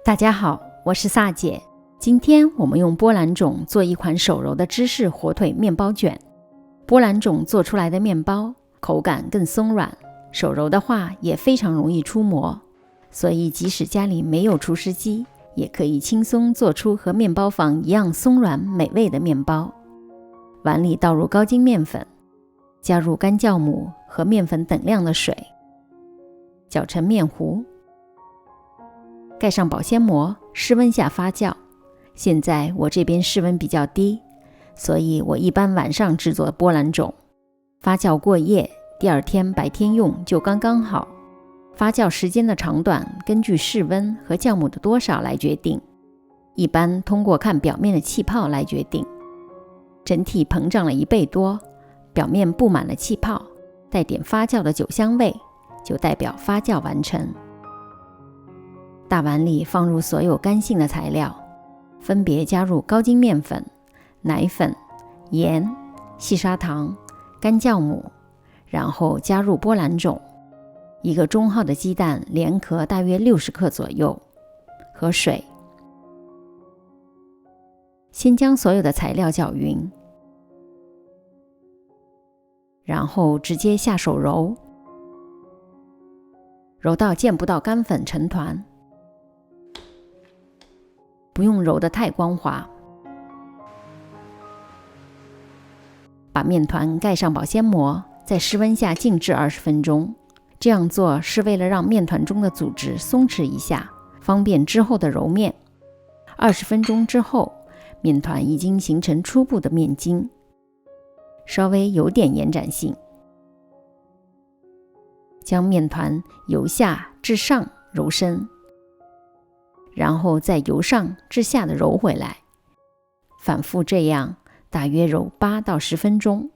大家好，我是萨姐。今天我们用波兰种做一款手揉的芝士火腿面包卷。波兰种做出来的面包口感更松软，手揉的话也非常容易出模，所以即使家里没有厨师机，也可以轻松做出和面包房一样松软美味的面包。碗里倒入高筋面粉，加入干酵母和面粉等量的水，搅成面糊，盖上保鲜膜，室温下发酵。现在我这边室温比较低，所以我一般晚上制作波兰种，发酵过夜，第二天白天用就刚刚好。发酵时间的长短根据室温和酵母的多少来决定，一般通过看表面的气泡来决定。整体膨胀了1倍多，表面布满了气泡，带点发酵的酒香味，就代表发酵完成。大碗里放入所有干性的材料，分别加入高筋面粉、奶粉、盐、细砂糖、干酵母，然后加入波兰种，一个中号的鸡蛋连壳大约60克左右，和水。先将所有的材料搅匀，然后直接下手揉，揉到见不到干粉成团，不用揉得太光滑。把面团盖上保鲜膜，在室温下静置20分钟。这样做是为了让面团中的组织松弛一下，方便之后的揉面。20分钟之后，面团已经形成初步的面筋，稍微有点延展性。将面团由下至上揉伸，然后再由上至下的揉回来，反复这样大约揉8到10分钟。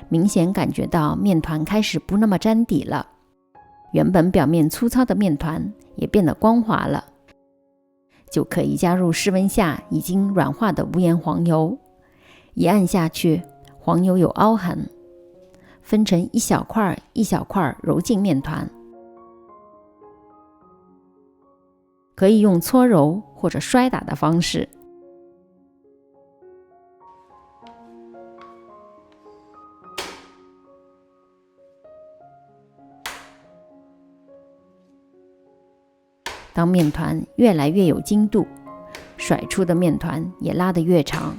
明显感觉到面团开始不那么粘底了，原本表面粗糙的面团也变得光滑了，就可以加入室温下已经软化的无盐黄油。一按下去，黄油有凹痕，分成一小块一小块揉进面团。可以用搓揉或者摔打的方式。当面团越来越有筋度，甩出的面团也拉得越长，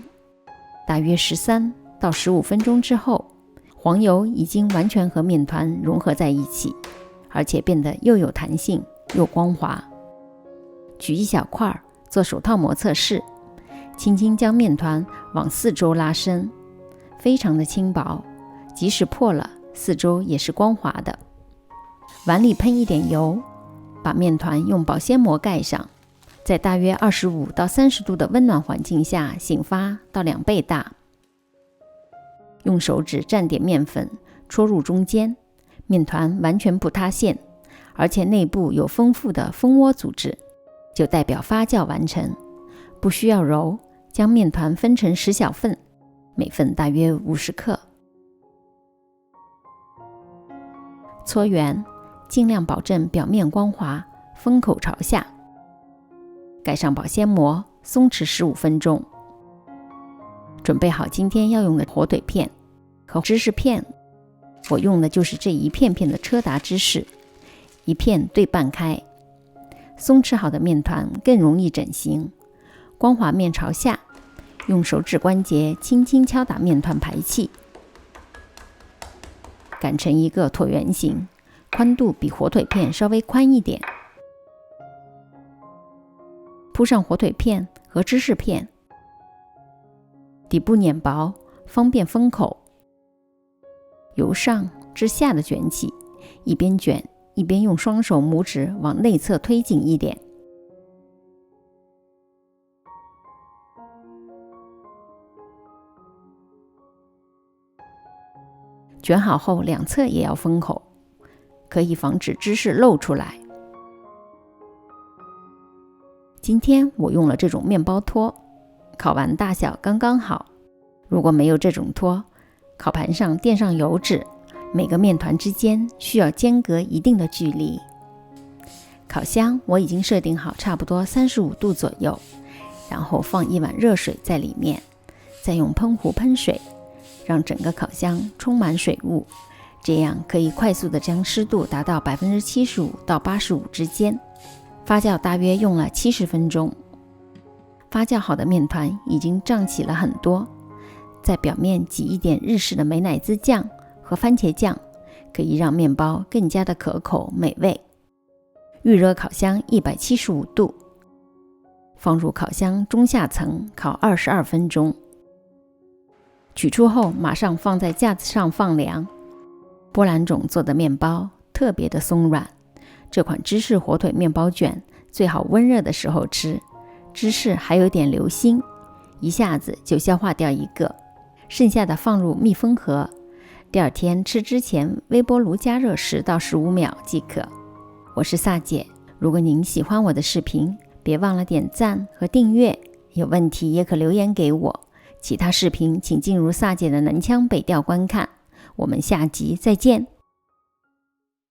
大约13到15分钟之后，黄油已经完全和面团融合在一起，而且变得又有弹性又光滑。取一小块做手套膜测试，轻轻将面团往4周拉伸，非常的轻薄，即使破了4周也是光滑的。碗里喷一点油，把面团用保鲜膜盖上，在大约25到30度的温暖环境下醒发到2倍大。用手指蘸点面粉戳入中间，面团完全不塌陷，而且内部有丰富的蜂窝组织，就代表发酵完成。不需要揉，将面团分成10小份，每份大约50克。搓圆，尽量保证表面光滑，封口朝下。盖上保鲜膜，松弛15分钟。准备好今天要用的火腿片和芝士片，我用的就是这一片片的车达芝士，一片对半开。松弛好的面团更容易整形，光滑面朝下，用手指关节轻轻敲打面团排气，擀成一个椭圆形，宽度比火腿片稍微宽一点。铺上火腿片和芝士片，底部碾薄，方便封口。由上至下的卷起，一边卷一边用双手拇指往内侧推紧一点。卷好后两侧也要封口，可以防止芝士漏出来。今天我用了这种面包托，烤完大小刚刚好。如果没有这种托，烤盘上垫上油纸，每个面团之间需要间隔一定的距离。烤箱我已经设定好差不多35度左右，然后放一碗热水在里面，再用喷壶喷水，让整个烤箱充满水雾，这样可以快速的将湿度达到 75% 到 85% 之间。发酵大约用了70分钟，发酵好的面团已经胀起了很多，在表面挤一点日式的美乃滋酱和番茄酱，可以让面包更加的可口美味。预热烤箱175度，放入烤箱中下层烤22分钟。取出后马上放在架子上放凉。波兰种做的面包特别的松软，这款芝士火腿面包卷最好温热的时候吃，芝士还有点流心，一下子就消化掉一个，剩下的放入密封盒，第二天吃之前微波炉加热10到15秒即可。我是萨姐，如果您喜欢我的视频，别忘了点赞和订阅，有问题也可留言给我，其他视频请进入萨姐的南腔北调观看。我们下集再见。